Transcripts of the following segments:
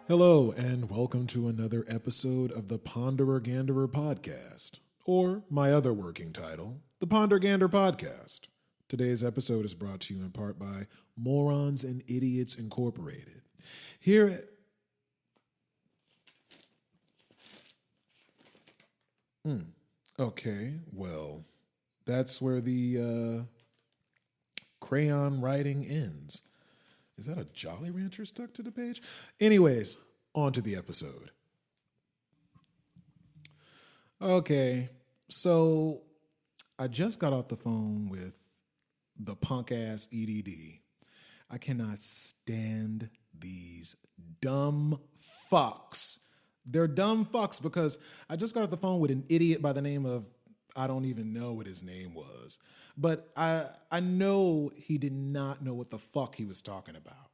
Hello, and welcome to another episode of the Ponderer Ganderer podcast, or my other working title, the Ponder Gander podcast. Today's episode is brought to you in part by Morons and Idiots Incorporated. Here at Okay, well, that's where the crayon writing ends. Is that a Jolly Rancher stuck to the page? Anyways, on to the episode. Okay, so I just got off the phone with the punk ass EDD. I cannot stand these dumb fucks. They're dumb fucks because I just got off the phone with an idiot by the name of, I don't even know what his name was. But I know he did not know what the fuck he was talking about.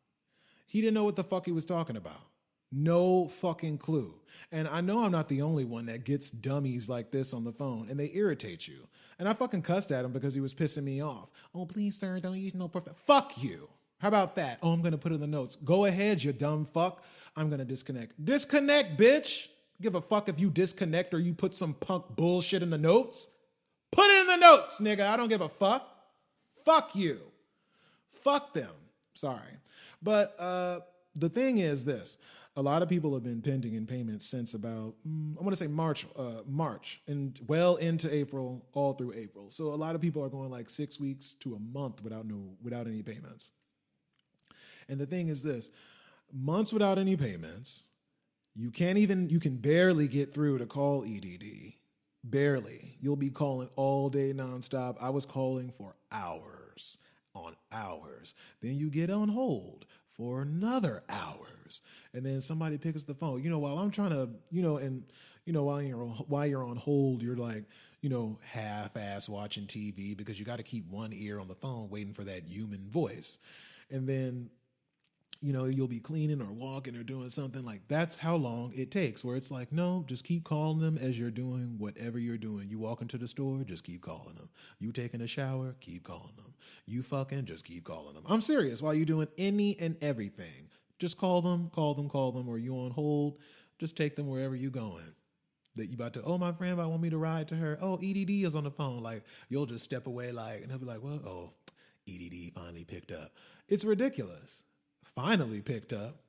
He didn't know what the fuck he was talking about. No fucking clue. And I know I'm not the only one that gets dummies like this on the phone, and they irritate you. And I fucking cussed at him because he was pissing me off. Oh, please, sir, don't use no perfect. Fuck you. How about that? Oh, I'm going to put it in the notes. Go ahead, you dumb fuck. I'm going to disconnect. Disconnect, bitch. Give a fuck if you disconnect or you put some punk bullshit in the notes. Put it in the notes, nigga. I don't give a fuck. Fuck you. Fuck them. Sorry. But the thing is this. A lot of people have been pending in payments since about, I want to say March, and well into April, all through April. So a lot of people are going like 6 weeks to a month without any payments. And the thing is this, months without any payments, you can barely get through to call EDD. Barely. You'll be calling all day nonstop. I was calling for hours on hours. Then you get on hold for another hours. And then somebody picks up the phone. While I'm trying to, while you're on hold, you're like, half-ass watching TV because you got to keep one ear on the phone waiting for that human voice. And then you'll be cleaning or walking or doing something like that's how long it takes, where it's like, no, just keep calling them as you're doing whatever you're doing. You walk into the store, just keep calling them. You taking a shower, keep calling them. You fucking, just keep calling them. I'm serious. While you're doing any and everything, just call them, or you on hold, just take them wherever you going. That you about to, oh, my friend, I want me to ride to her. Oh, EDD is on the phone. Like, you'll just step away like, and he'll be like, well, oh, EDD finally picked up. It's ridiculous. Finally picked up.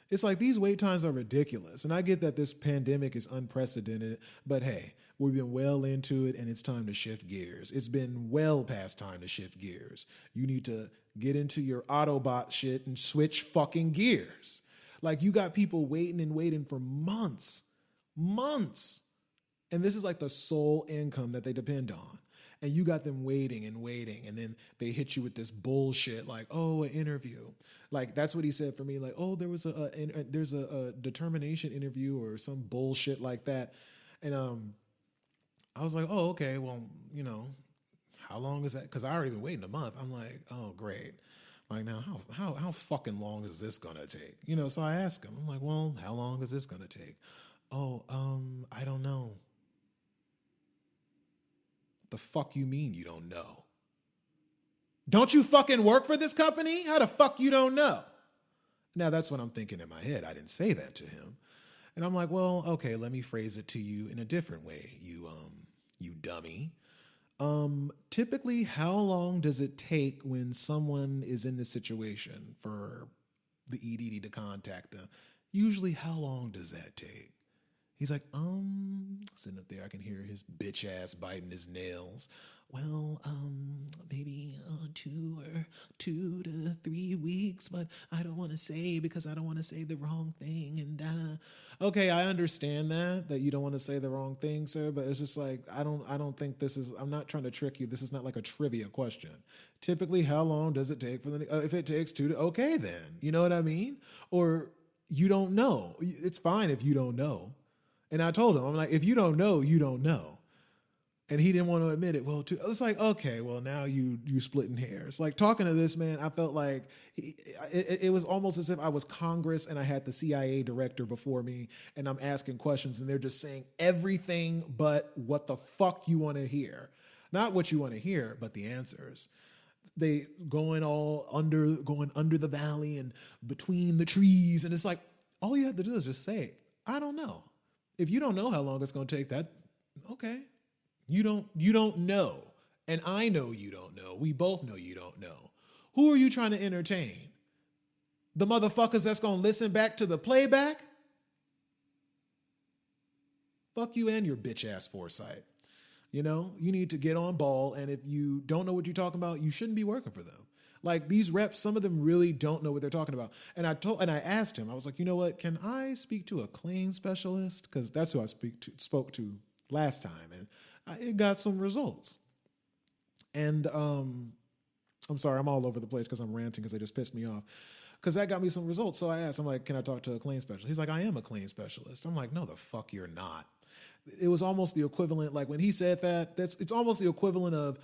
It's like these wait times are ridiculous. And I get that this pandemic is unprecedented, but hey, we've been well into it and it's time to shift gears. It's been well past time to shift gears. You need to get into your Autobot shit and switch fucking gears. Like you got people waiting and waiting for months. And this is like the sole income that they depend on. And you got them waiting, and then they hit you with this bullshit like, oh, an interview. Like that's what he said for me. Like, oh, there's a determination interview or some bullshit like that. And I was like, oh, okay, well, how long is that? Because I already been waiting a month. I'm like, oh, great. Like now, how fucking long is this gonna take? So I asked him. I'm like, well, how long is this gonna take? Oh, I don't know. The fuck you mean you don't know? Don't you fucking work for this company? How the fuck you don't know? Now that's what I'm thinking in my head. I didn't say that to him. And I'm like, well, okay, let me phrase it to you in a different way, you dummy. Typically, how long does it take when someone is in this situation for the EDD to contact them? Usually, how long does that take? He's like, sitting up there, I can hear his bitch ass biting his nails. Well, maybe 2 to 3 weeks, but I don't want to say because I don't want to say the wrong thing. And okay, I understand that you don't want to say the wrong thing, sir. But it's just like I don't think this is. I'm not trying to trick you. This is not like a trivia question. Typically, how long does it take for if it takes 2 to okay, then you know what I mean? Or you don't know. It's fine if you don't know. And I told him, I'm like, if you don't know, you don't know. And he didn't want to admit it. Well, it's like, okay, well, now you splitting hairs. Like talking to this man, I felt like it was almost as if I was Congress and I had the CIA director before me and I'm asking questions and they're just saying everything but what the fuck you want to hear. Not what you want to hear, but the answers. They going under the valley and between the trees. And it's like, all you have to do is just say, I don't know. If you don't know how long it's going to take, that okay. You don't know. And I know you don't know. We both know you don't know. Who are you trying to entertain? The motherfuckers that's going to listen back to the playback? Fuck you and your bitch ass foresight. You know, you need to get on ball. And if you don't know what you're talking about, you shouldn't be working for them. Like these reps, some of them really don't know what they're talking about. And I asked him, I was like, you know what? Can I speak to a claim specialist? Because that's who I spoke to last time. And it got some results. And I'm sorry, I'm all over the place because I'm ranting because they just pissed me off. Because that got me some results. So I asked him, like, can I talk to a claim specialist? He's like, I am a claim specialist. I'm like, no, the fuck you're not. It was almost the equivalent, like when he said that, it's almost the equivalent of,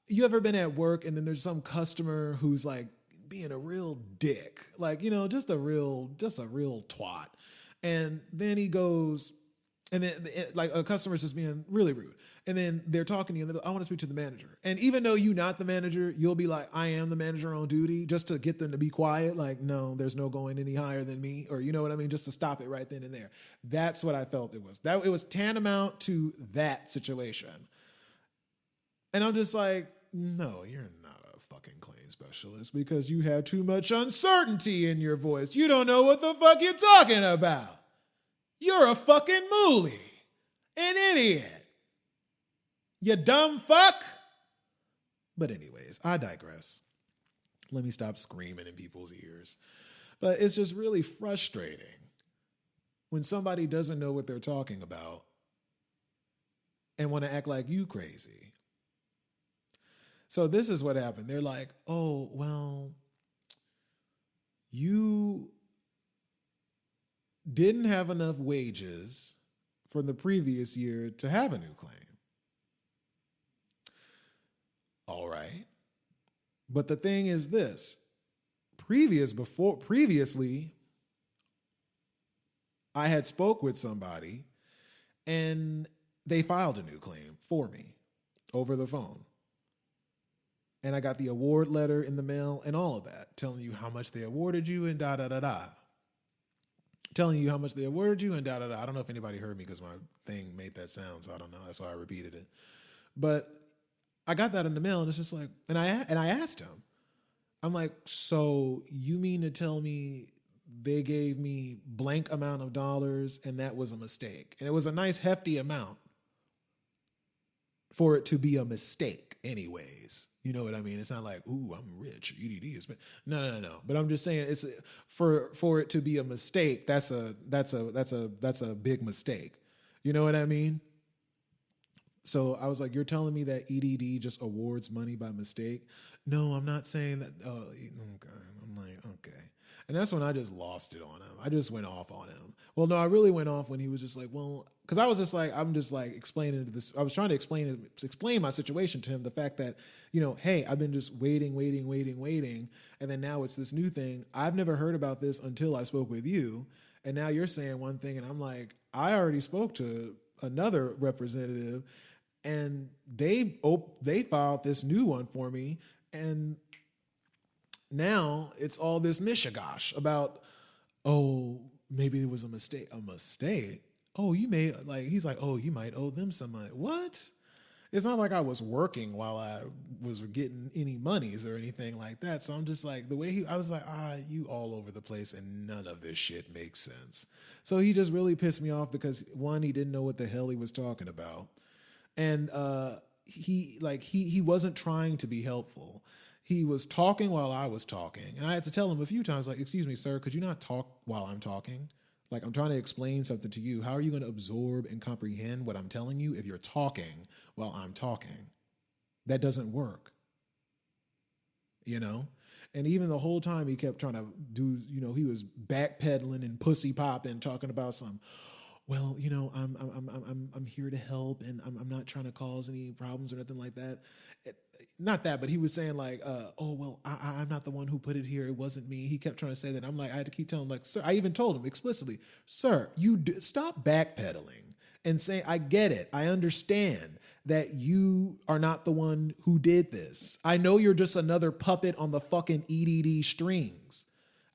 you ever been at work and then there's some customer who's like being a real dick, like, you know, just a real twat. And then he goes, and then like a customer's just being really rude. And then they're talking to you and they're like, I want to speak to the manager. And even though you're not the manager, you'll be like, I am the manager on duty, just to get them to be quiet. Like, no, there's no going any higher than me. Or you know what I mean? Just to stop it right then and there. That's what I felt it was. It was tantamount to that situation. And I'm just like, no, you're not a fucking claim specialist because you have too much uncertainty in your voice. You don't know what the fuck you're talking about. You're a fucking mooly. An idiot. You dumb fuck. But anyways, I digress. Let me stop screaming in people's ears. But it's just really frustrating when somebody doesn't know what they're talking about and want to act like you crazy. So this is what happened. They're like, oh, well, you didn't have enough wages from the previous year to have a new claim. All right. But the thing is this, previously, I had spoke with somebody and they filed a new claim for me over the phone. And I got the award letter in the mail and all of that, telling you how much they awarded you and da-da-da-da. Telling you how much they awarded you and da-da-da. I don't know if anybody heard me because my thing made that sound, so I don't know. That's why I repeated it. But I got that in the mail and it's just like, and I asked him, I'm like, so you mean to tell me they gave me blank amount of dollars and that was a mistake? And it was a nice hefty amount for it to be a mistake anyways. You know what I mean? It's not like, ooh, I'm rich. EDD is, but no. But I'm just saying, it's for it to be a mistake. That's a big mistake. You know what I mean? So I was like, you're telling me that EDD just awards money by mistake? No, I'm not saying that. Oh, okay. I'm like, okay. And that's when I just lost it on him. I just went off on him. Well, no, I really went off when he was just like, well, because I was just like, I'm just like explaining this. I was trying to explain my situation to him. The fact that, you know, hey, I've been just waiting. And then now it's this new thing. I've never heard about this until I spoke with you. And now you're saying one thing. And I'm like, I already spoke to another representative and they filed this new one for me. And now it's all this mishigosh about, oh, maybe it was a mistake. A mistake? Oh, you may, like, he's like, oh, you might owe them some money. What? It's not like I was working while I was getting any monies or anything like that. So I'm just like, the way I was like, you all over the place and none of this shit makes sense. So he just really pissed me off because one, he didn't know what the hell he was talking about. And he wasn't trying to be helpful. He was talking while I was talking. And I had to tell him a few times, like, excuse me, sir, could you not talk while I'm talking? Like, I'm trying to explain something to you. How are you going to absorb and comprehend what I'm telling you if you're talking while I'm talking? That doesn't work. You know? And even the whole time he kept trying to do, you know, he was backpedaling and pussy popping, talking about some, well, you know, I'm here to help and I'm not trying to cause any problems or nothing like that. Not that, but he was saying like, oh, well, I'm not the one who put it here. It wasn't me. He kept trying to say that. I'm like, I had to keep telling him, like, sir, I even told him explicitly, sir, stop backpedaling and say, I get it. I understand that you are not the one who did this. I know you're just another puppet on the fucking EDD strings.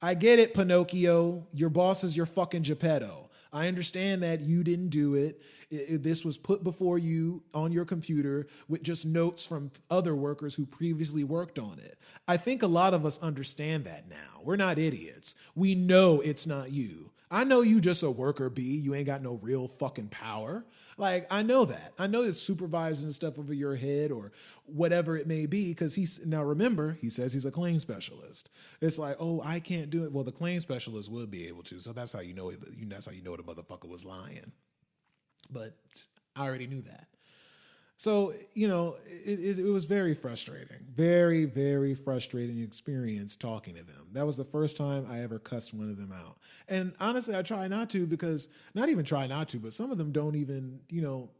I get it, Pinocchio. Your boss is your fucking Geppetto. I understand that you didn't do it. This was put before you on your computer with just notes from other workers who previously worked on it. I think a lot of us understand that now. We're not idiots. We know it's not you. I know you just a worker bee. You ain't got no real fucking power. Like, I know that. I know it's supervising stuff over your head or whatever it may be, because now remember, he says he's a claim specialist. It's like, oh, I can't do it. Well, the claim specialist would be able to. So that's how you know it. That's how you know the motherfucker was lying. But I already knew that. So, it was very frustrating. Very, very frustrating experience talking to them. That was the first time I ever cussed one of them out. And honestly, I try not to, because not even try not to, but some of them don't even,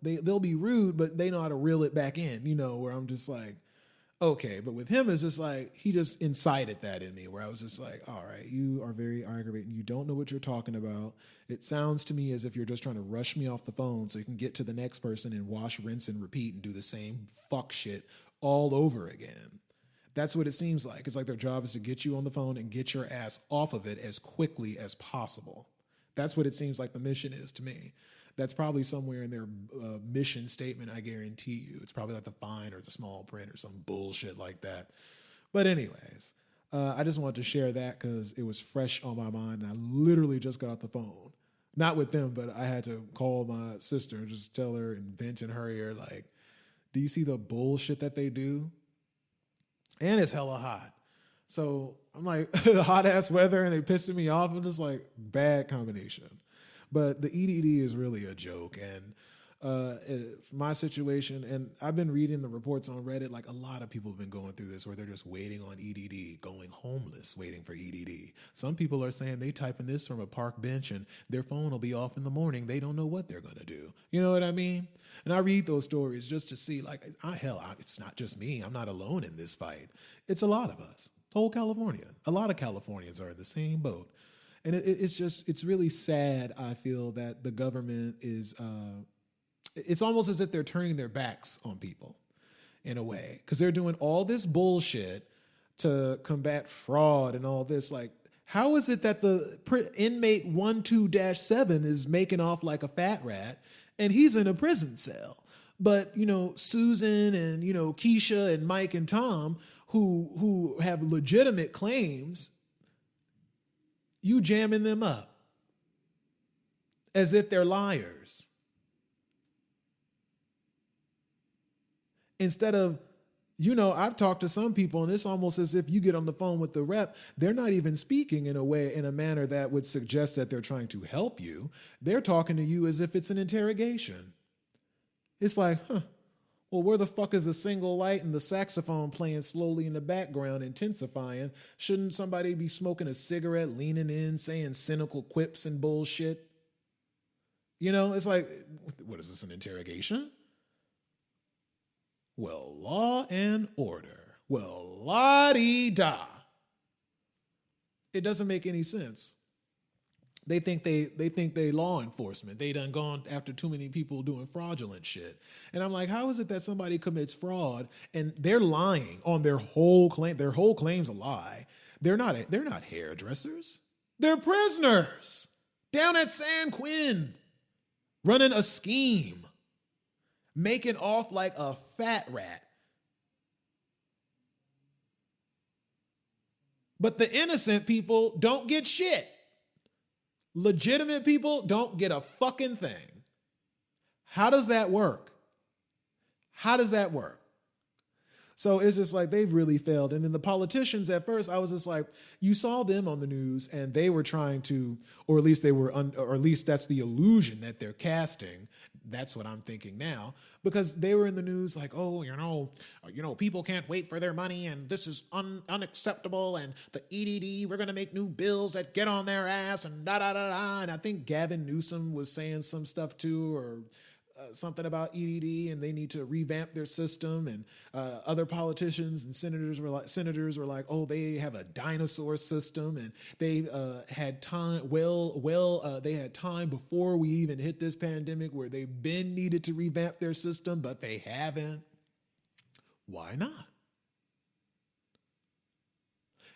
they'll be rude, but they know how to reel it back in, where I'm just like, okay. But with him, it's just like, he just incited that in me, where I was just like, all right, you are very aggravating. You don't know what you're talking about. It sounds to me as if you're just trying to rush me off the phone so you can get to the next person and wash, rinse, and repeat and do the same fuck shit all over again. That's what it seems like. It's like their job is to get you on the phone and get your ass off of it as quickly as possible. That's what it seems like the mission is to me. That's probably somewhere in their mission statement, I guarantee you. It's probably like the fine or the small print or some bullshit like that. But anyways, I just wanted to share that because it was fresh on my mind. And I literally just got off the phone. Not with them, but I had to call my sister and just tell her and vent in her ear, like, do you see the bullshit that they do? And it's hella hot. So I'm like, hot ass weather and they pissing me off. I'm just like, bad combination. But the EDD is really a joke. And my situation, and I've been reading the reports on Reddit, like a lot of people have been going through this where they're just waiting on EDD, going homeless, waiting for EDD. Some people are saying they typing this from a park bench and their phone will be off in the morning. They don't know what they're going to do. You know what I mean? And I read those stories just to see, like, it's not just me. I'm not alone in this fight. It's a lot of us. Whole California. A lot of Californians are in the same boat. And it's really sad, I feel, that the government is, it's almost as if they're turning their backs on people in a way, because they're doing all this bullshit to combat fraud and all this. Like, how is it that the inmate 12-7 is making off like a fat rat and he's in a prison cell? But, Susan and, Keisha and Mike and Tom, who have legitimate claims, you jamming them up as if they're liars. Instead of, I've talked to some people and it's almost as if you get on the phone with the rep, they're not even speaking in a manner that would suggest that they're trying to help you. They're talking to you as if it's an interrogation. It's like, well, where the fuck is the single light and the saxophone playing slowly in the background, intensifying? Shouldn't somebody be smoking a cigarette, leaning in, saying cynical quips and bullshit? It's like, what is this, an interrogation? Well, law and order. Well, la-dee-da. It doesn't make any sense. They think they law enforcement. They done gone after too many people doing fraudulent shit. And I'm like, how is it that somebody commits fraud and they're lying on their whole claim? Their whole claim's a lie. They're not hairdressers. They're prisoners down at San Quinn, running a scheme, making off like a fat rat. But the innocent people don't get shit. Legitimate people don't get a fucking thing. How does that work? How does that work? So it's just like they've really failed. And then the politicians, at first, I was just like, you saw them on the news and they were trying to, or at least or at least that's the illusion that they're casting. That's what I'm thinking now, because they were in the news like, oh, people can't wait for their money and this is unacceptable. And the EDD, we're going to make new bills that get on their ass and da-da-da-da. And I think Gavin Newsom was saying some stuff too, or something about EDD, and they need to revamp their system. And other politicians and senators were like, oh, they have a dinosaur system, and they had time. They had time before we even hit this pandemic where they've been needed to revamp their system, but they haven't. Why not?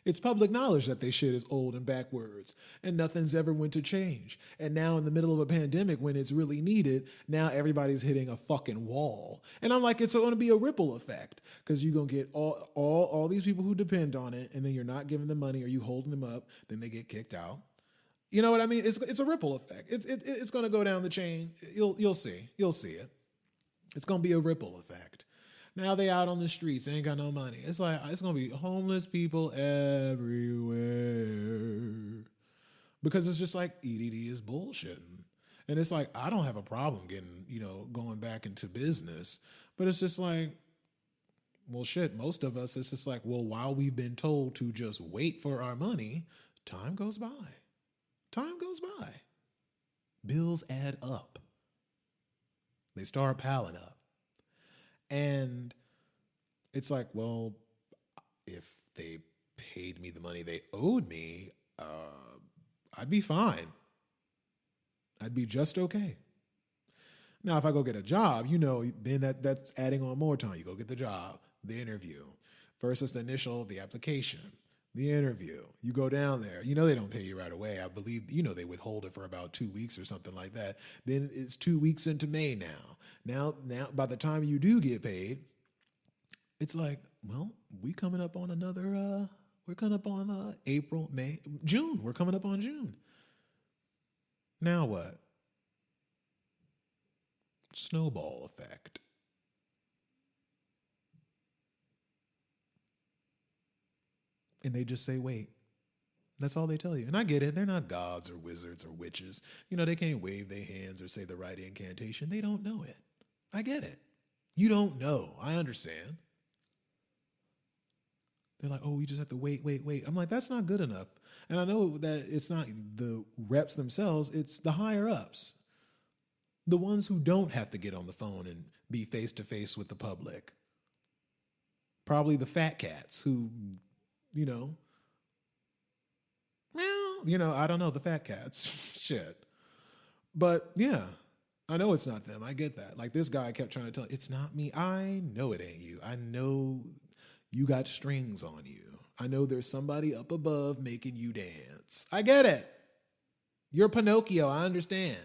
It's public knowledge that they shit is old and backwards, and nothing's ever went to change. And now in the middle of a pandemic when it's really needed, now everybody's hitting a fucking wall. And I'm like, it's going to be a ripple effect because you're going to get all these people who depend on it, and then you're not giving them money or you holding them up, then they get kicked out. You know what I mean? It's a ripple effect. It's going to go down the chain. You'll see. You'll see it. It's going to be a ripple effect. Now they out on the streets, they ain't got no money. It's like, it's going to be homeless people everywhere. Because it's just like EDD is bullshitting. And it's like, I don't have a problem getting, going back into business. But it's just like, well, shit, most of us, it's just like, well, while we've been told to just wait for our money, time goes by. Time goes by. Bills add up. They start piling up. And it's like, well, if they paid me the money they owed me, I'd be fine. I'd be just okay. Now, if I go get a job, then that's adding on more time. You go get the job, the interview. First it's the initial, the application, the interview. You go down there. They don't pay you right away. I believe, they withhold it for about 2 weeks or something like that. Then it's 2 weeks into May now. Now, by the time you do get paid, it's like, well, we're coming up on April, May, June. We're coming up on June. Now what? Snowball effect. And they just say, wait. That's all they tell you. And I get it. They're not gods or wizards or witches. They can't wave their hands or say the right incantation. They don't know it. I get it. You don't know. I understand. They're like, oh, we just have to wait. I'm like, that's not good enough. And I know that it's not the reps themselves. It's the higher ups. The ones who don't have to get on the phone and be face to face with the public. Probably the fat cats who, I don't know, the fat cats. Shit. But yeah, I know it's not them. I get that. Like this guy kept trying to tell, it's not me. I know it ain't you. I know you got strings on you. I know there's somebody up above making you dance. I get it. You're Pinocchio. I understand.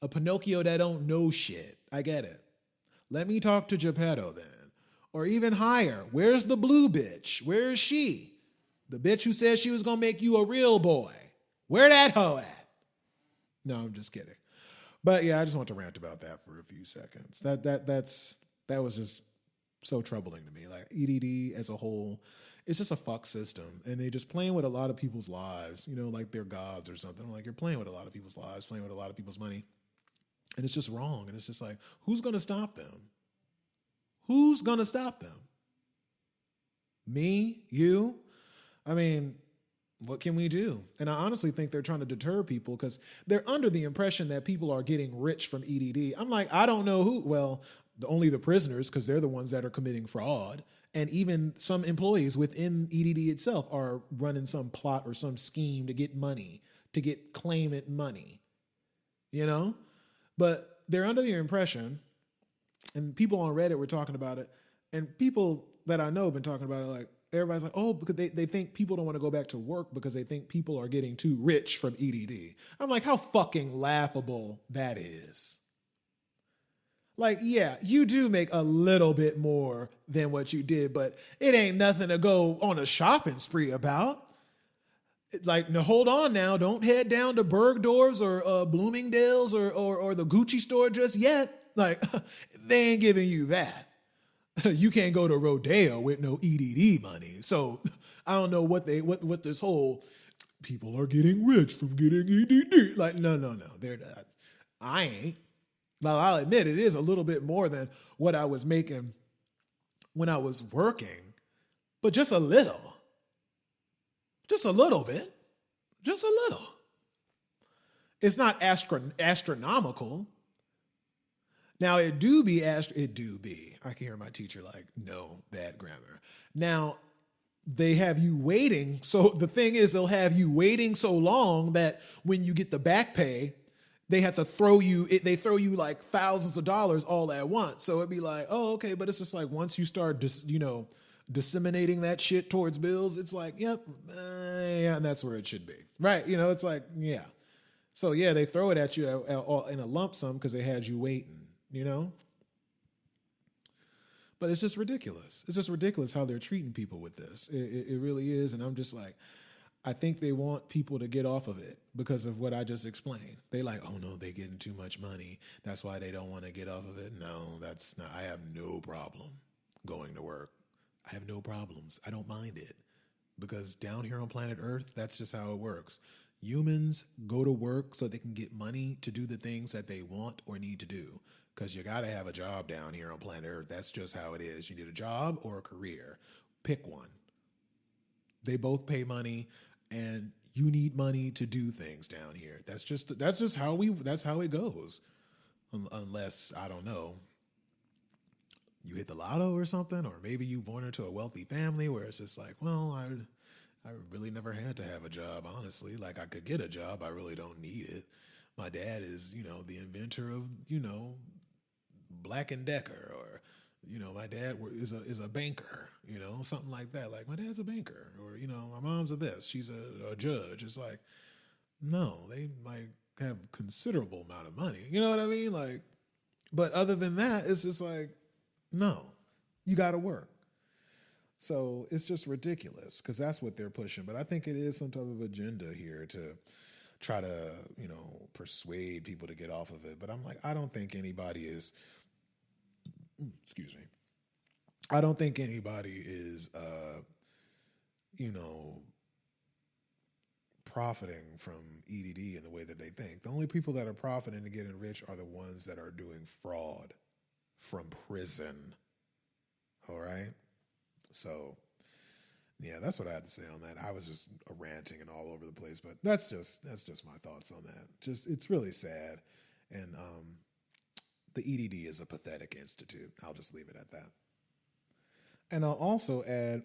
A Pinocchio that don't know shit. I get it. Let me talk to Geppetto then. Or even higher. Where's the blue bitch? Where is she? The bitch who said she was going to make you a real boy. Where that hoe at? No, I'm just kidding. But yeah, I just want to rant about that for a few seconds. That was just so troubling to me. Like EDD as a whole, it's just a fuck system. And they just playing with a lot of people's lives, like they're gods or something. Like you're playing with a lot of people's lives, playing with a lot of people's money. And it's just wrong. And it's just like, who's going to stop them? Who's going to stop them? Me? You? I mean, what can we do? And I honestly think they're trying to deter people because they're under the impression that people are getting rich from EDD. I'm like, I don't know who. Well, only the prisoners because they're the ones that are committing fraud. And even some employees within EDD itself are running some plot or some scheme to get money, to get claimant money, But they're under the impression, and people on Reddit were talking about it, and people that I know have been talking about it, like, everybody's like, oh, because they think people don't want to go back to work because they think people are getting too rich from EDD. I'm like, how fucking laughable that is. Like, yeah, you do make a little bit more than what you did, but it ain't nothing to go on a shopping spree about. Like, no, hold on now. Don't head down to Bergdorf's or Bloomingdale's or the Gucci store just yet. Like, they ain't giving you that. You can't go to Rodeo with no EDD money. So I don't know what this whole people are getting rich from getting EDD. Like, no, they're not. I ain't. Now, I'll admit it is a little bit more than what I was making when I was working, but just a little. Just a little bit. Just a little. It's not astronomical. Now, it do be. I can hear my teacher like, no, bad grammar. Now, they have you waiting. So the thing is, they'll have you waiting so long that when you get the back pay, they have to throw you like thousands of dollars all at once. So it'd be like, oh, okay. But it's just like once you start just, disseminating that shit towards bills, it's like, yep, yeah, and that's where it should be. Right? You know, it's like, yeah. So yeah, they throw it at you in a lump sum because they had you waiting, you know? But it's just ridiculous. It's just ridiculous how they're treating people with this. It really is. And I'm just like, I think they want people to get off of it because of what I just explained. They like, oh no, they're getting too much money. That's why they don't want to get off of it. No, that's not. I have no problem going to work. I have no problems. I don't mind it because down here on planet Earth, that's just how it works. Humans go to work so they can get money to do the things that they want or need to do because you got to have a job down here on planet Earth. That's just how it is. You need a job or a career. Pick one. They both pay money and you need money to do things down here. That's just how it goes. Unless, I don't know, you hit the lotto or something, or maybe you born into a wealthy family where it's just like, well, I really never had to have a job, honestly. Like, I could get a job. I really don't need it. My dad is, the inventor of, Black & Decker, or, my dad is a banker, something like that. Like, my dad's a banker, or, my mom's a this. She's a judge. It's like, no, they might have considerable amount of money. You know what I mean? Like, but other than that, it's just like, no, you got to work. So it's just ridiculous because that's what they're pushing. But I think it is some type of agenda here to try to, persuade people to get off of it. But I'm like, I don't think anybody is, I don't think anybody is, profiting from EDD in the way that they think. The only people that are profiting and getting rich are the ones that are doing fraud from prison. All right? So, yeah, that's what I had to say on that. I was just ranting and all over the place, but that's just my thoughts on that. Just, it's really sad. And the EDD is a pathetic institute. I'll just leave it at that. And I'll also add,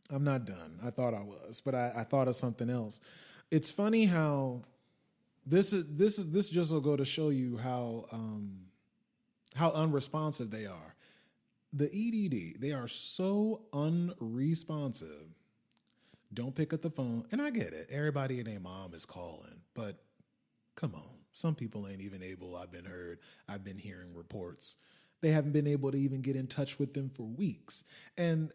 I'm not done. I thought I was, but I thought of something else. It's funny how this just will go to show you how unresponsive they are. The EDD, they are so unresponsive. Don't pick up the phone. And I get it. Everybody and their mom is calling. But come on. Some people ain't even able. I've been hearing reports. They haven't been able to even get in touch with them for weeks. And,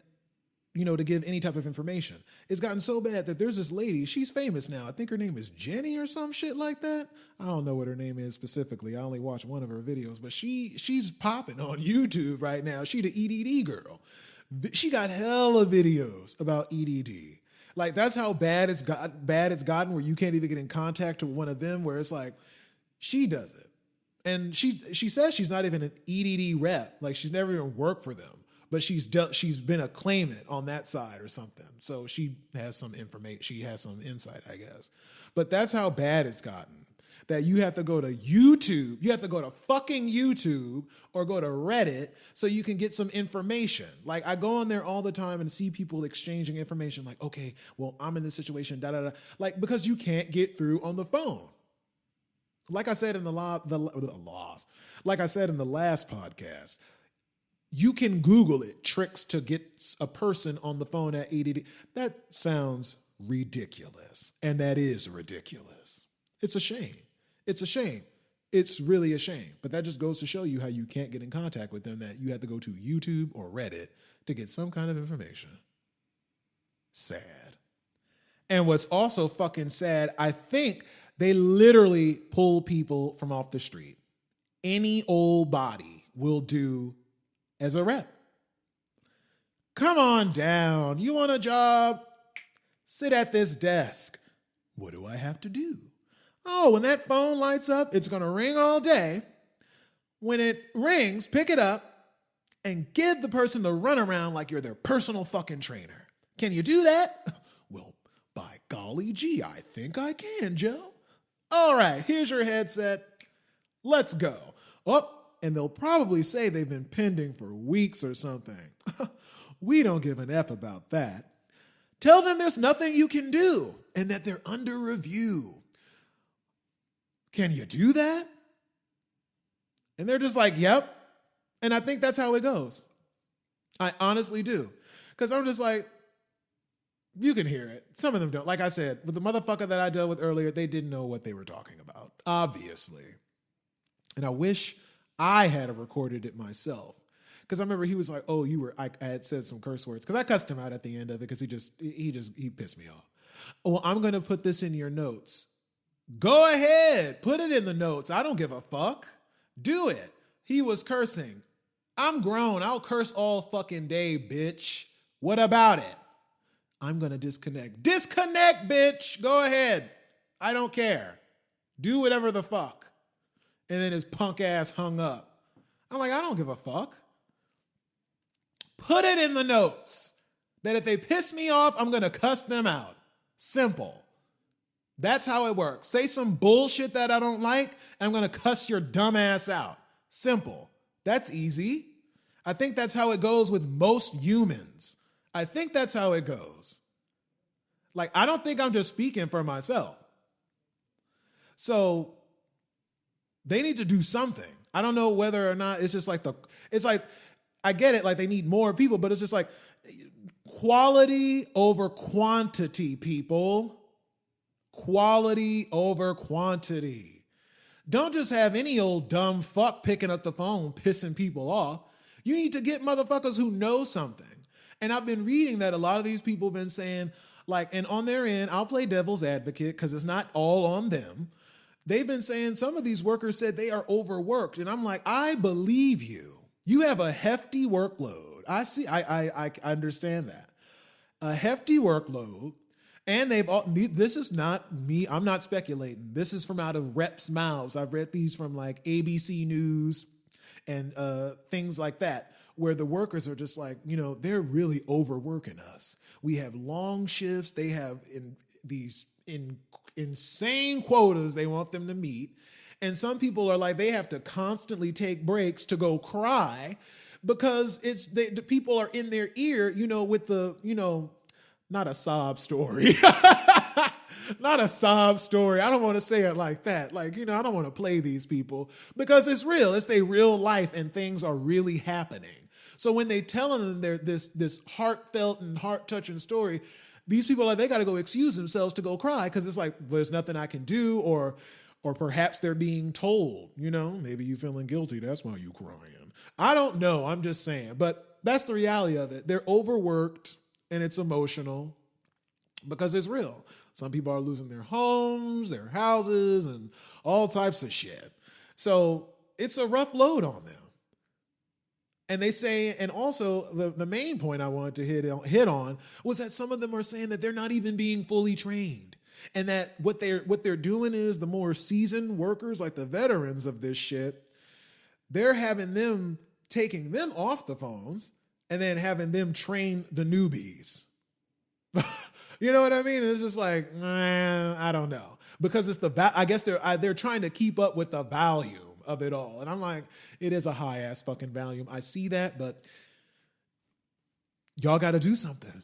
to give any type of information. It's gotten so bad that there's this lady, she's famous now. I think her name is Jenny or some shit like that. I don't know what her name is specifically. I only watched one of her videos, but she's popping on YouTube right now. She the EDD girl. She got hella videos about EDD. Like, that's how bad it's gotten where you can't even get in contact with one of them, where it's like, she does it. And she says she's not even an EDD rep. Like, she's never even worked for them. But she's been a claimant on that side or something. So she has some information. She has some insight, I guess. But that's how bad it's gotten. That you have to go to YouTube. You have to go to fucking YouTube or go to Reddit so you can get some information. Like, I go on there all the time and see people exchanging information. Like, okay, well, I'm in this situation, da da da. Like, because you can't get through on the phone. Like I said in the last podcast, you can Google it, tricks to get a person on the phone at EDD. That sounds ridiculous. And that is ridiculous. It's a shame. It's a shame. It's really a shame. But that just goes to show you how you can't get in contact with them, that you have to go to YouTube or Reddit to get some kind of information. Sad. And what's also fucking sad, I think they literally pull people from off the street. Any old body will do as a rep. Come on down. You want a job? Sit at this desk. What do I have to do? Oh, when that phone lights up, it's going to ring all day. When it rings, pick it up and give the person the runaround like you're their personal fucking trainer. Can you do that? Well, by golly gee, I think I can, Joe. All right, here's your headset. Let's go. Oh, and they'll probably say they've been pending for weeks or something. We don't give an F about that. Tell them there's nothing you can do and that they're under review. Can you do that? And they're just like, yep. And I think that's how it goes. I honestly do. Because I'm just like, you can hear it. Some of them don't. Like I said, with the motherfucker that I dealt with earlier, they didn't know what they were talking about, obviously. And I wish I had recorded it myself. Because I remember he was like, oh, I had said some curse words. Because I cussed him out at the end of it because he pissed me off. Well, I'm going to put this in your notes. Go ahead. Put it in the notes. I don't give a fuck. Do it. He was cursing. I'm grown. I'll curse all fucking day, bitch. What about it? I'm going to disconnect. Disconnect, bitch. Go ahead. I don't care. Do whatever the fuck. And then his punk ass hung up. I'm like, I don't give a fuck. Put it in the notes that if they piss me off, I'm going to cuss them out. Simple. That's how it works. Say some bullshit that I don't like, and I'm going to cuss your dumb ass out. Simple. That's easy. I think that's how it goes with most humans. I think that's how it goes. Like, I don't think I'm just speaking for myself. So they need to do something. I don't know whether or not it's just like I get it, like they need more people, but it's just like quality over quantity, people. Quality over quantity. Don't just have any old dumb fuck picking up the phone, pissing people off. You need to get motherfuckers who know something. And I've been reading that a lot of these people have been saying, like, and on their end, I'll play devil's advocate because it's not all on them. They've been saying some of these workers said they are overworked. And I'm like, I believe you. You have a hefty workload. I understand that. A hefty workload. And this is not me. I'm not speculating. This is from out of reps' mouths. I've read these from like ABC News and things like that, where the workers are just like, they're really overworking us. We have long shifts. They have these insane quotas they want them to meet. And some people are like, they have to constantly take breaks to go cry because the people are in their ear, with the, not a sob story. Not a sob story. I don't want to say it like that. Like, I don't want to play these people because it's real. It's their real life and things are really happening. So when they telling them this heartfelt and heart-touching story, these people are like, they got to go excuse themselves to go cry because it's like, there's nothing I can do, or perhaps they're being told, maybe you feeling guilty. That's why you crying. I don't know. I'm just saying, but that's the reality of it. They're overworked and it's emotional because it's real. Some people are losing their homes, their houses, and all types of shit. So it's a rough load on them. And they say, and also the main point I wanted to hit on was that some of them are saying that they're not even being fully trained. And that what they're doing is the more seasoned workers, like the veterans of this shit, they're having them taking them off the phones and then having them train the newbies. You know what I mean? And it's just like, I don't know. Because it's I guess they're trying to keep up with the volume of it all. And I'm like, it is a high ass fucking volume. I see that, but y'all got to do something.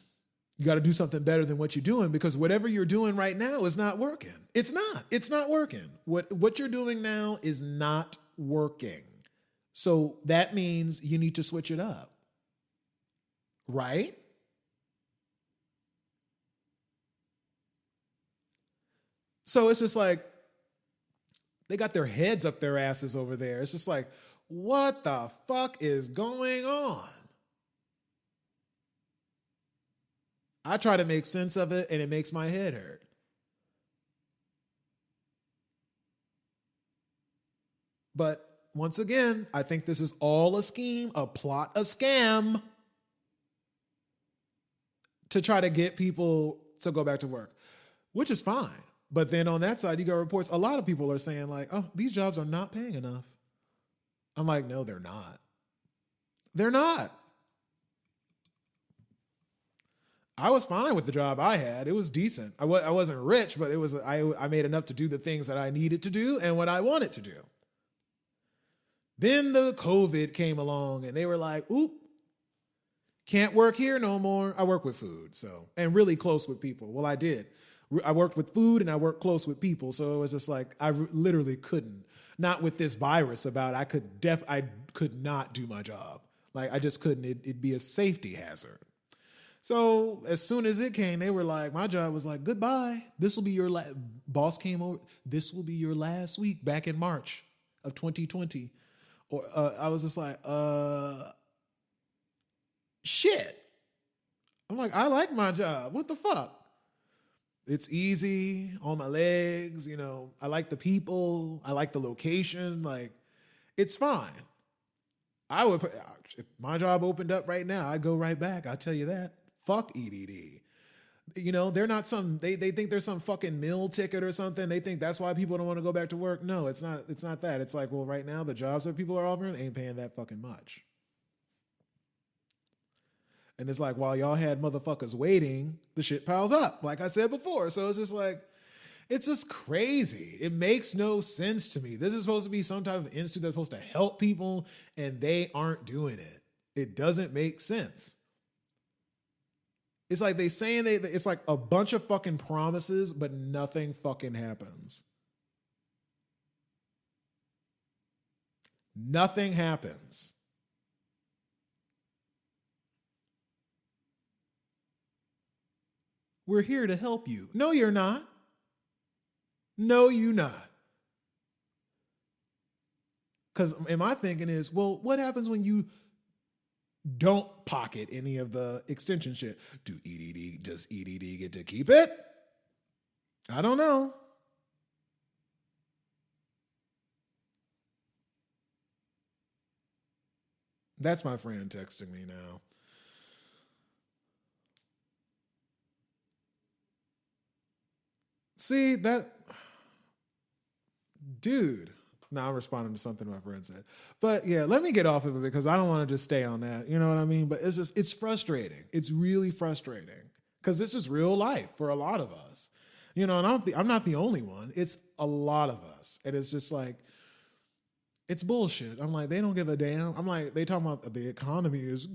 You got to do something better than what you're doing because whatever you're doing right now is not working. It's not working. What you're doing now is not working. So that means you need to switch it up. Right? So it's just like, they got their heads up their asses over there. It's just like, what the fuck is going on? I try to make sense of it and it makes my head hurt. But once again, I think this is all a scheme, a plot, a scam to try to get people to go back to work, which is fine. But then on that side, you got reports. A lot of people are saying like, oh, these jobs are not paying enough. I'm like, no, they're not. They're not. I was fine with the job I had. It was decent. I wasn't rich, but I made enough to do the things that I needed to do and what I wanted to do. Then the COVID came along and they were like, oop, can't work here no more. I work with food, and really close with people. Well, I did. I worked with food and I worked close with people. So it was just like, I literally couldn't, not with this virus I could not do my job. Like I just couldn't, it'd be a safety hazard. So as soon as it came, they were like, my job was like, goodbye. This will be your boss came over. This will be your last week back in March of 2020. Or I was just like, shit. I'm like, I like my job. What the fuck? It's easy on my legs. You know, I like the people. I like the location. Like, it's fine. If my job opened up right now, I'd go right back. I'll tell you that. Fuck EDD. You know, they're not they think there's some fucking meal ticket or something. They think that's why people don't want to go back to work. No, it's not that. It's like, well, right now the jobs that people are offering ain't paying that fucking much. And it's like, while y'all had motherfuckers waiting, the shit piles up, like I said before. So it's just like, it's just crazy. It makes no sense to me. This is supposed to be some type of institute that's supposed to help people, and they aren't doing it. It doesn't make sense. It's like it's like a bunch of fucking promises, but nothing fucking happens. Nothing happens. We're here to help you. No, you're not. No, you not. Because my thinking is, well, what happens when you don't pocket any of the extension shit? Does EDD get to keep it? I don't know. That's my friend texting me now. See, that dude. Now I'm responding to something my friend said. But yeah, let me get off of it because I don't want to just stay on that. You know what I mean? But it's frustrating. It's really frustrating because this is real life for a lot of us. You know, and I'm not the only one. It's a lot of us. And it's just like, it's bullshit. I'm like, they don't give a damn. I'm like, they talking about the economy it's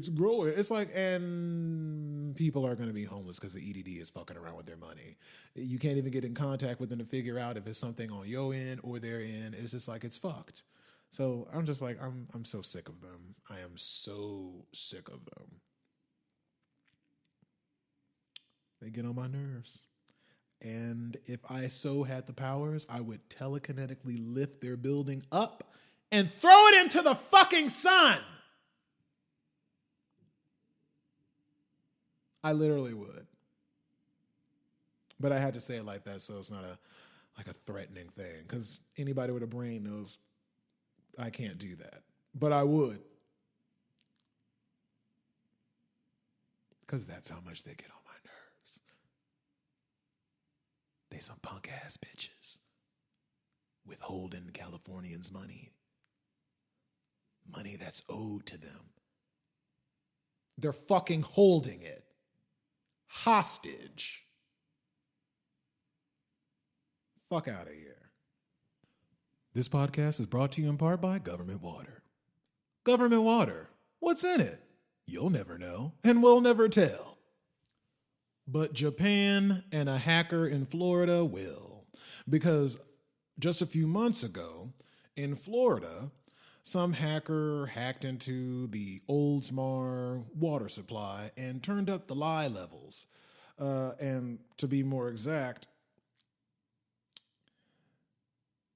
growing. It's like, and people are going to be homeless because the EDD is fucking around with their money. You can't even get in contact with them to figure out if it's something on your end or their end. It's just like, it's fucked. So I'm just like, I'm so sick of them. I am so sick of them. They get on my nerves. And if I so had the powers, I would telekinetically lift their building up and throw it into the fucking sun. I literally would. But I had to say it like that so it's not a threatening thing. Because anybody with a brain knows I can't do that. But I would. Because that's how much they get on my nerves. They some punk ass bitches withholding Californians' money. Money that's owed to them. They're fucking holding it hostage. Fuck out of here. This podcast is brought to you in part by Government Water. Government Water. What's in it? You'll never know, and we'll never tell. But Japan and a hacker in Florida will. Because just a few months ago, in Florida, some hacker hacked into the Oldsmar water supply and turned up the lye levels. And to be more exact,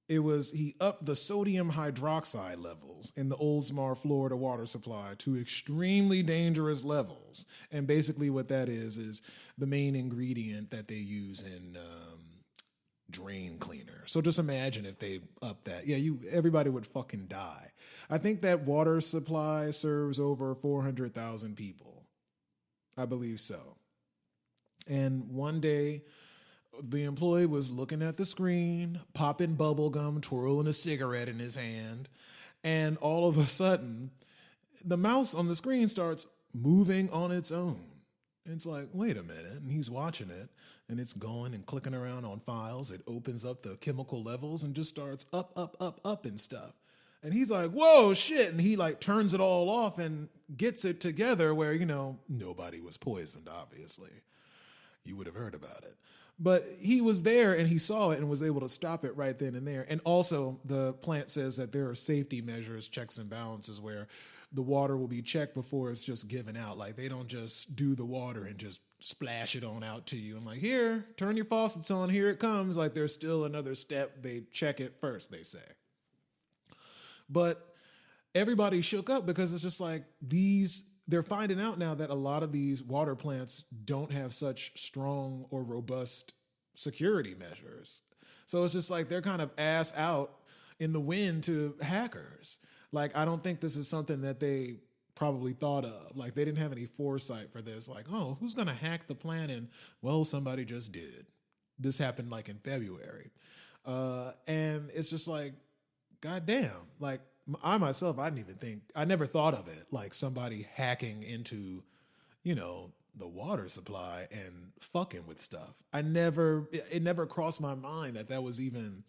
he upped the sodium hydroxide levels in the Oldsmar, Florida water supply to extremely dangerous levels. And basically what that is the main ingredient that they use in drain cleaner. So just imagine if they upped that. Yeah, everybody would fucking die. I think that water supply serves over 400,000 people. I believe so. And one day, the employee was looking at the screen, popping bubble gum, twirling a cigarette in his hand, and all of a sudden, the mouse on the screen starts moving on its own. It's like, wait a minute, and he's watching it, and it's going and clicking around on files. It opens up the chemical levels and just starts up and stuff. And he's like, whoa, shit, and he like turns it all off and gets it together where, nobody was poisoned, obviously. You would have heard about it. But he was there and he saw it and was able to stop it right then and there. And also the plant says that there are safety measures, checks and balances where the water will be checked before it's just given out. Like they don't just do the water and just splash it on out to you. I'm like, here, turn your faucets on, here it comes. Like there's still another step. They check it first, they say. But everybody shook up because it's just like they're finding out now that a lot of these water plants don't have such strong or robust security measures. So it's just like they're kind of ass out in the wind to hackers. Like, I don't think this is something that they probably thought of. Like, they didn't have any foresight for this. Like, oh, who's going to hack the plant? And, well, somebody just did. This happened like in February. And it's just like, goddamn. Like, I myself, I never thought of it. Like somebody hacking into, the water supply and fucking with stuff. It never crossed my mind that was even,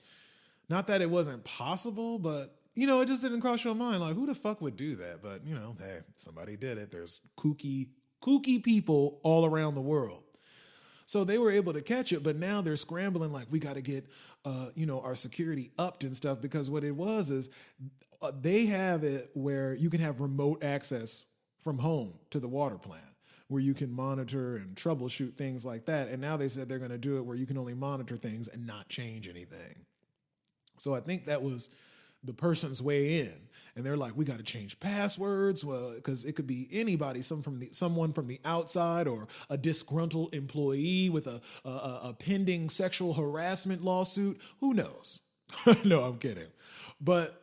not that it wasn't possible, but it just didn't cross your mind. Like, who the fuck would do that? But, hey, somebody did it. There's kooky people all around the world. So they were able to catch it, but now they're scrambling like, we got to get, our security upped and stuff, because what it was is they have it where you can have remote access from home to the water plant, where you can monitor and troubleshoot things like that. And now they said they're going to do it where you can only monitor things and not change anything. So I think that was the person's way in. And they're like, we got to change passwords. Well, because it could be anybody, someone from the outside, or a disgruntled employee with a pending sexual harassment lawsuit. Who knows? No, I'm kidding. But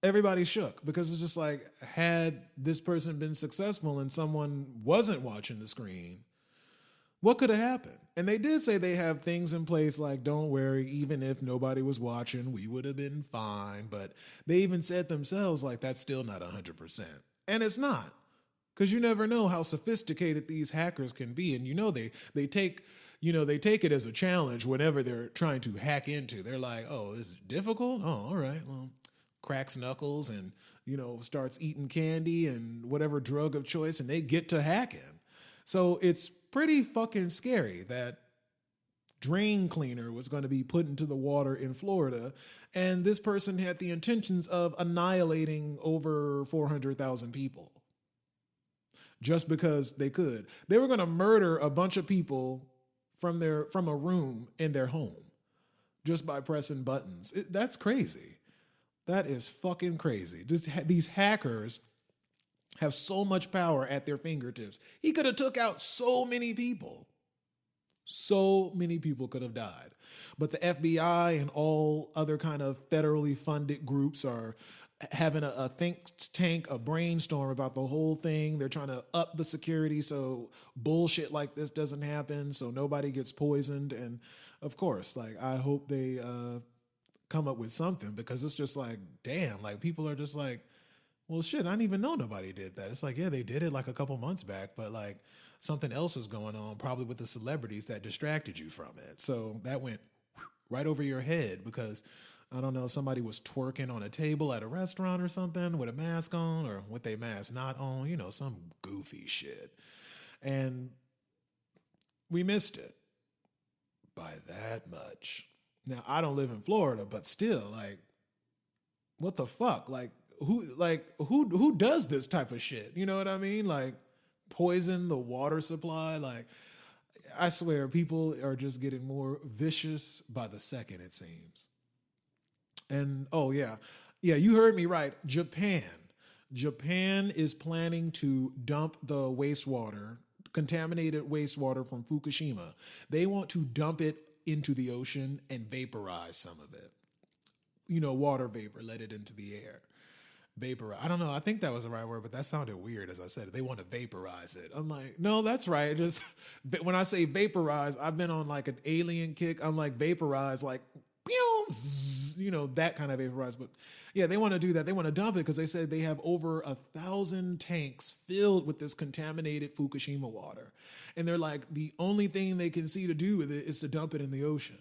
everybody shook, because it's just like, had this person been successful and someone wasn't watching the screen, what could have happened? And they did say they have things in place like, don't worry, even if nobody was watching, we would have been fine. But they even said themselves, like, that's still not 100%. And it's not, because you never know how sophisticated these hackers can be. And they take it as a challenge whenever they're trying to hack into. They're like, oh, this is difficult? Oh, all right, well, cracks knuckles and, starts eating candy and whatever drug of choice, and they get to hacking. So it's pretty fucking scary that drain cleaner was going to be put into the water in Florida, and this person had the intentions of annihilating over 400,000 people just because they could. They were going to murder a bunch of people from a room in their home just by pressing buttons. That's crazy. That is fucking crazy. These hackers have so much power at their fingertips. He could have took out so many people. So many people could have died. But the FBI and all other kind of federally funded groups are having a think tank, a brainstorm about the whole thing. They're trying to up the security so bullshit like this doesn't happen, so nobody gets poisoned. And of course, like, I hope they come up with something, because it's just like, damn, like, people are just like, well, shit, I didn't even know nobody did that. It's like, yeah, they did it like a couple months back, but like something else was going on, probably with the celebrities that distracted you from it. So that went right over your head, because I don't know, somebody was twerking on a table at a restaurant or something with a mask on, or with a mask not on, some goofy shit. And we missed it by that much. Now, I don't live in Florida, but still, like, what the fuck? Like, who does this type of shit? You know what I mean? Like, poison the water supply. Like, I swear, people are just getting more vicious by the second, it seems. And, oh yeah, you heard me right. Japan is planning to dump the contaminated wastewater from Fukushima. They want to dump it into the ocean and vaporize some of it. Water vapor, let it into the air. Vaporize. I don't know. I think that was the right word, but that sounded weird as I said it. They want to vaporize it. I'm like, no, that's right. Just when I say vaporize, I've been on like an alien kick. I'm like, vaporize, like, that kind of vaporize. But yeah, they want to do that. They want to dump it because they said they have over 1,000 tanks filled with this contaminated Fukushima water. And they're like, the only thing they can see to do with it is to dump it in the ocean.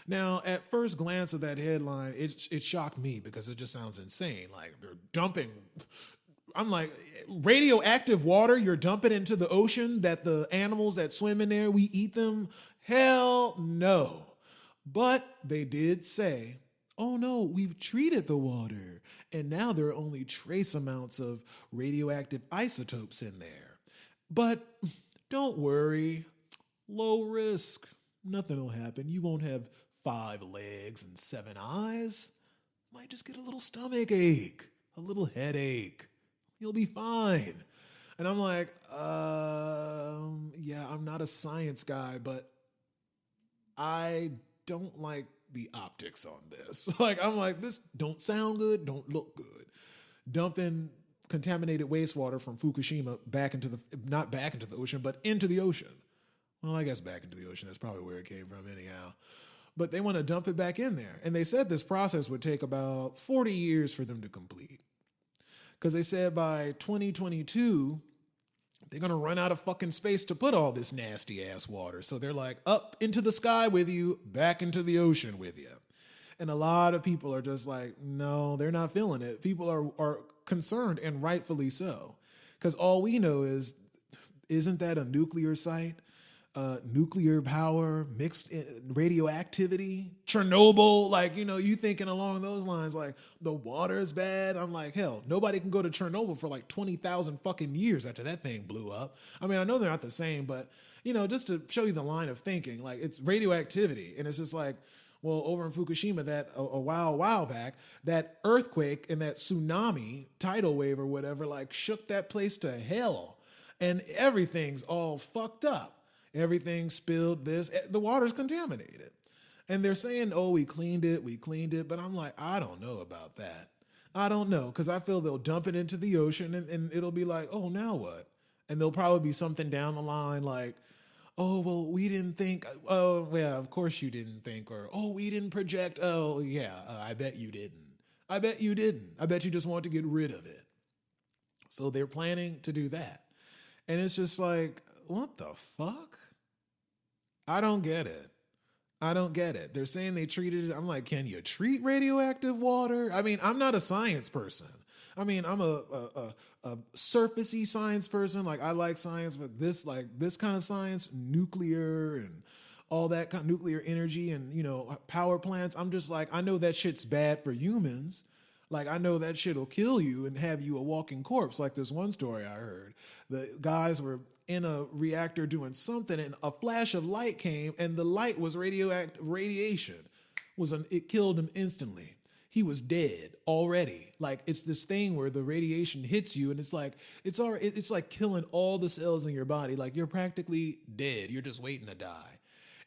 Now, at first glance of that headline, it shocked me, because it just sounds insane. Like, they're dumping. I'm like, radioactive water, you're dumping into the ocean, that the animals that swim in there, we eat them? Hell no. But they did say, oh no, we've treated the water, and now there are only trace amounts of radioactive isotopes in there. But don't worry, low risk. Nothing will happen. You won't have 5 legs and 7 eyes. Might just get a little stomach ache, a little headache. You'll be fine. And I'm like, yeah, I'm not a science guy, but I don't like the optics on this. Like, I'm like, this don't sound good, don't look good. Dumping contaminated wastewater from Fukushima back into not back into the ocean, but into the ocean. Well, I guess back into the ocean. That's probably where it came from anyhow. But they want to dump it back in there. And they said this process would take about 40 years for them to complete. Because they said by 2022, they're going to run out of fucking space to put all this nasty ass water. So they're like, up into the sky with you, back into the ocean with you. And a lot of people are just like, no, they're not feeling it. People are concerned, and rightfully so. Because all we know is, isn't that a nuclear site? Nuclear power, mixed radioactivity, Chernobyl, like, you thinking along those lines, like the water is bad. I'm like, hell, nobody can go to Chernobyl for like 20,000 fucking years after that thing blew up. I mean, I know they're not the same, but just to show you the line of thinking, like it's radioactivity. And it's just like, well, over in Fukushima, that a while back, that earthquake and that tsunami, tidal wave or whatever, like shook that place to hell, and everything's all fucked up. Everything spilled the water's contaminated. And they're saying, oh, we cleaned it. But I'm like, I don't know about that. I don't know, because I feel they'll dump it into the ocean and it'll be like, oh, now what? And there'll probably be something down the line like, oh, well, we didn't think. Oh, yeah, of course you didn't think. Or, oh, we didn't project. Oh, yeah, I bet you didn't. I bet you just want to get rid of it. So they're planning to do that. And it's just like, what the fuck? I don't get it. They're saying they treated it. I'm like, can you treat radioactive water? I mean, I'm not a science person. I mean, I'm a surfacey science person. Like, I like science, but this kind of science, nuclear and all that kind of nuclear energy and, power plants. I'm just like, I know that shit's bad for humans. Like, I know that shit'll kill you and have you a walking corpse. Like this one story I heard. The guys were in a reactor doing something, and a flash of light came, and the light was radiation. It killed him instantly. He was dead already. Like, it's this thing where the radiation hits you, and it's like killing all the cells in your body. Like, you're practically dead. You're just waiting to die.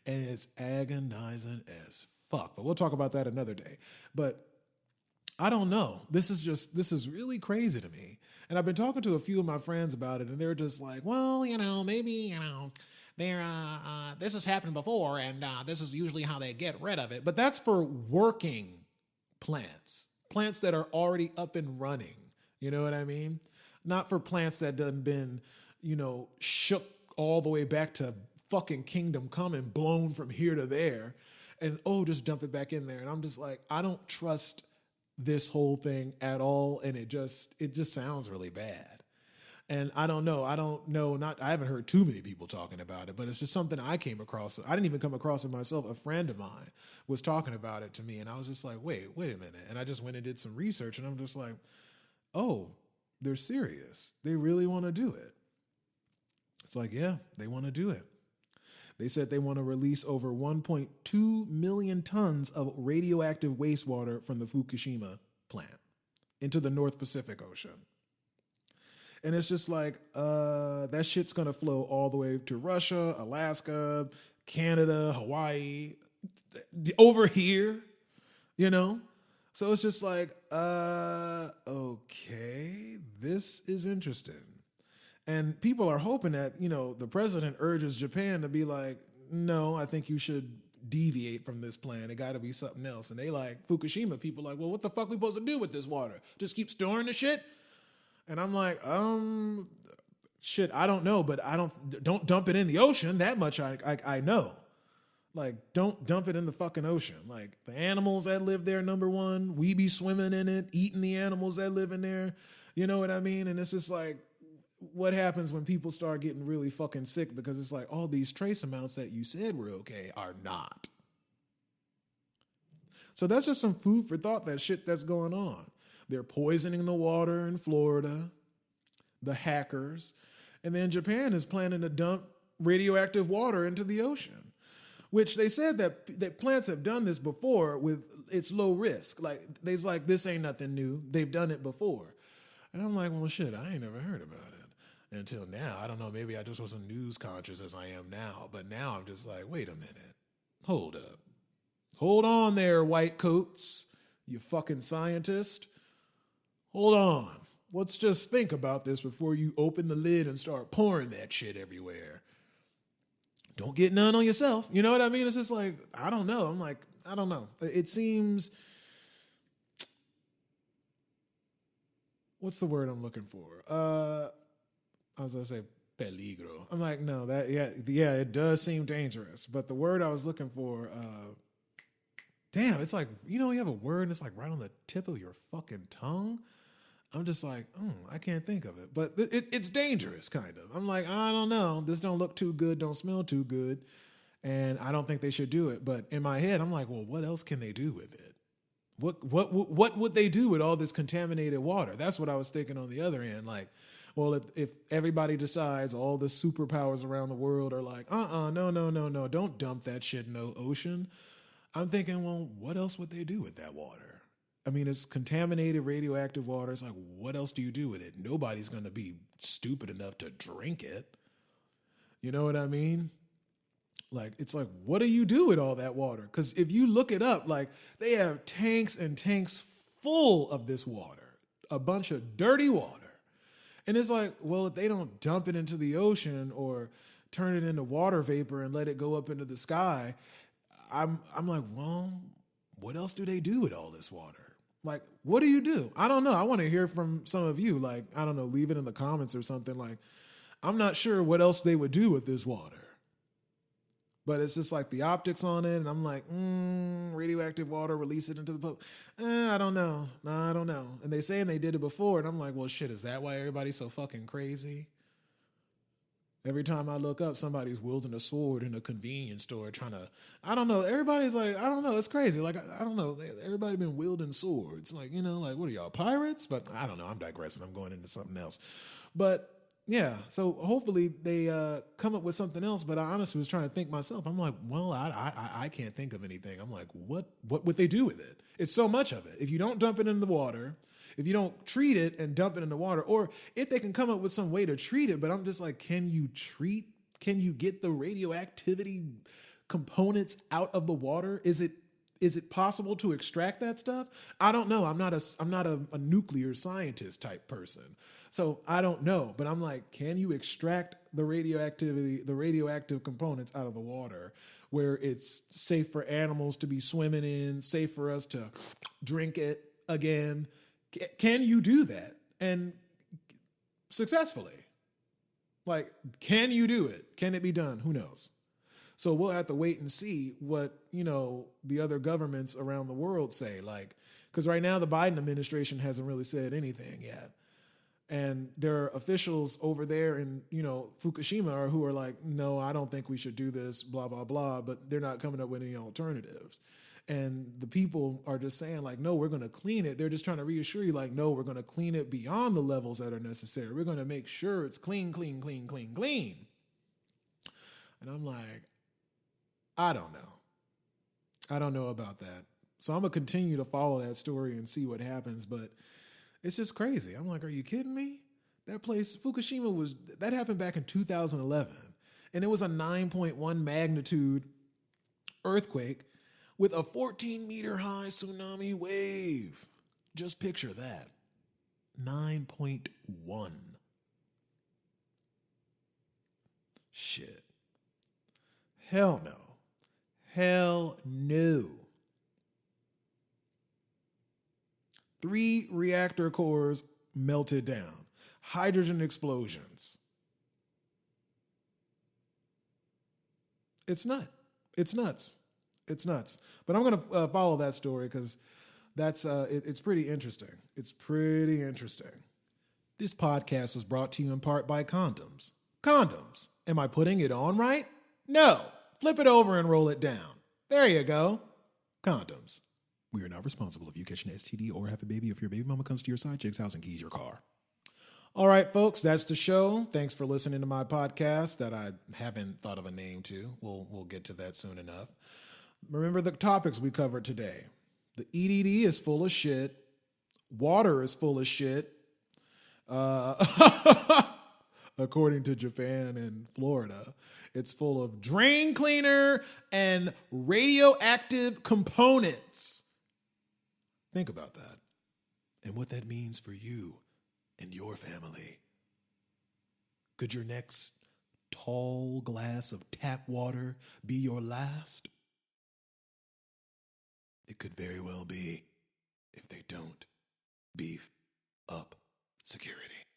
And it's agonizing as fuck. But we'll talk about that another day. But I don't know. This is really crazy to me. And I've been talking to a few of my friends about it, and they're just like, well, maybe, this has happened before, and this is usually how they get rid of it. But that's for working plants that are already up and running. You know what I mean? Not for plants that done been, shook all the way back to fucking Kingdom Come and blown from here to there, and just dump it back in there. And I'm just like, I don't trust this whole thing at all, and it just sounds really bad. And I don't know. I haven't heard too many people talking about it, but it's just something I came across. I didn't even come across it myself. A friend of mine was talking about it to me, and I was just like, wait a minute. And I just went and did some research, and I'm just like, oh, they're serious. They really want to do it. It's like, yeah, they want to do it. They said they want to release over 1.2 million tons of radioactive wastewater from the Fukushima plant into the North Pacific Ocean. And it's just like, that shit's going to flow all the way to Russia, Alaska, Canada, Hawaii, over here, So it's just like, okay, this is interesting. And people are hoping that, the president urges Japan to be like, no, I think you should deviate from this plan. It got to be something else. And they like, Fukushima people like, well, what the fuck we supposed to do with this water? Just keep storing the shit? And I'm like, shit, I don't know, but don't dump it in the ocean. That much I know. Like, don't dump it in the fucking ocean. Like, the animals that live there, number one, we be swimming in it, eating the animals that live in there. You know what I mean? And it's just like, what happens when people start getting really fucking sick? Because it's like, all these trace amounts that you said were okay are not. So that's just some food for thought, that shit that's going on. They're poisoning the water in Florida, the hackers. And then Japan is planning to dump radioactive water into the ocean, which they said that plants have done this before with it's low risk. Like, they's like, this ain't nothing new. They've done it before. And I'm like, well, shit, I ain't never heard about it until now. I don't know. Maybe I just wasn't news conscious as I am now. But now I'm just like, wait a minute. Hold up. Hold on there, white coats, you fucking scientist. Hold on. Let's just think about this before you open the lid and start pouring that shit everywhere. Don't get none on yourself. You know what I mean? It's just like, I don't know. I'm like, I don't know. It seems, what's the word I'm looking for? I was going to say peligro. I'm like, no, yeah, it does seem dangerous. But the word I was looking for, damn, it's like, you have a word and it's like right on the tip of your fucking tongue. I'm just like, I can't think of it. But it's dangerous, kind of. I'm like, I don't know. This don't look too good, don't smell too good. And I don't think they should do it. But in my head, I'm like, well, what else can they do with it? What would they do with all this contaminated water? That's what I was thinking on the other end. Like, well, if everybody decides, all the superpowers around the world are like, no, don't dump that shit in the ocean. I'm thinking, well, what else would they do with that water? I mean, it's contaminated radioactive water. It's like, what else do you do with it? Nobody's going to be stupid enough to drink it. You know what I mean? Like, it's like, what do you do with all that water? Because if you look it up, like, they have tanks and tanks full of this water, a bunch of dirty water. And it's like, well, if they don't dump it into the ocean or turn it into water vapor and let it go up into the sky, I'm like, well, what else do they do with all this water? Like, what do you do? I don't know. I want to hear from some of you. Like, I don't know, leave it in the comments or something. Like, I'm not sure what else they would do with this water. But it's just like the optics on it. And I'm like, radioactive water, release it into the public. I don't know. No, I don't know. And they saying they did it before. And I'm like, well, shit, is that why everybody's so fucking crazy? Every time I look up, somebody's wielding a sword in a convenience store trying to, I don't know. Everybody's like, I don't know. It's crazy. Like, I don't know. Everybody been wielding swords. Like, like, what are y'all, pirates? But I don't know. I'm digressing. I'm going into something else. But yeah, so hopefully they come up with something else. But I honestly was trying to think myself. I'm like, well, I can't think of anything. I'm like, what would they do with it? It's so much of it. If you don't dump it in the water, if you don't treat it and dump it in the water, or if they can come up with some way to treat it, but I'm just like, can you get the radioactivity components out of the water? Is it possible to extract that stuff? I don't know. I'm not a nuclear scientist type person. So I don't know, but I'm like, can you extract the radioactive components out of the water where it's safe for animals to be swimming in, safe for us to drink it again? Can you do that and successfully? Like, can you do it? Can it be done? Who knows? So we'll have to wait and see what, the other governments around the world say. Like, because right now the Biden administration hasn't really said anything yet. And there are officials over there in, Fukushima who are like, no, I don't think we should do this, blah, blah, blah. But they're not coming up with any alternatives. And the people are just saying, like, no, we're going to clean it. They're just trying to reassure you, like, no, we're going to clean it beyond the levels that are necessary. We're going to make sure it's clean, clean, clean, clean, clean. And I'm like, I don't know. I don't know about that. So I'm going to continue to follow that story and see what happens. But it's just crazy. I'm like, are you kidding me? That place, Fukushima, that happened back in 2011. And it was a 9.1 magnitude earthquake with a 14-meter high tsunami wave. Just picture that. 9.1. Shit. Hell no. Hell no. 3 reactor cores melted down. Hydrogen explosions. It's nuts. It's nuts. It's nuts. But I'm going to follow that story because it's pretty interesting. It's pretty interesting. This podcast was brought to you in part by condoms. Condoms. Am I putting it on right? No. Flip it over and roll it down. There you go. Condoms. We are not responsible if you catch an STD or have a baby if your baby mama comes to your side chick's house and keys your car. All right, folks, that's the show. Thanks for listening to my podcast that I haven't thought of a name to. We'll get to that soon enough. Remember the topics we covered today. The EDD is full of shit. Water is full of shit. According to Japan and Florida, it's full of drain cleaner and radioactive components. Think about that and what that means for you and your family. Could your next tall glass of tap water be your last? It could very well be if they don't beef up security.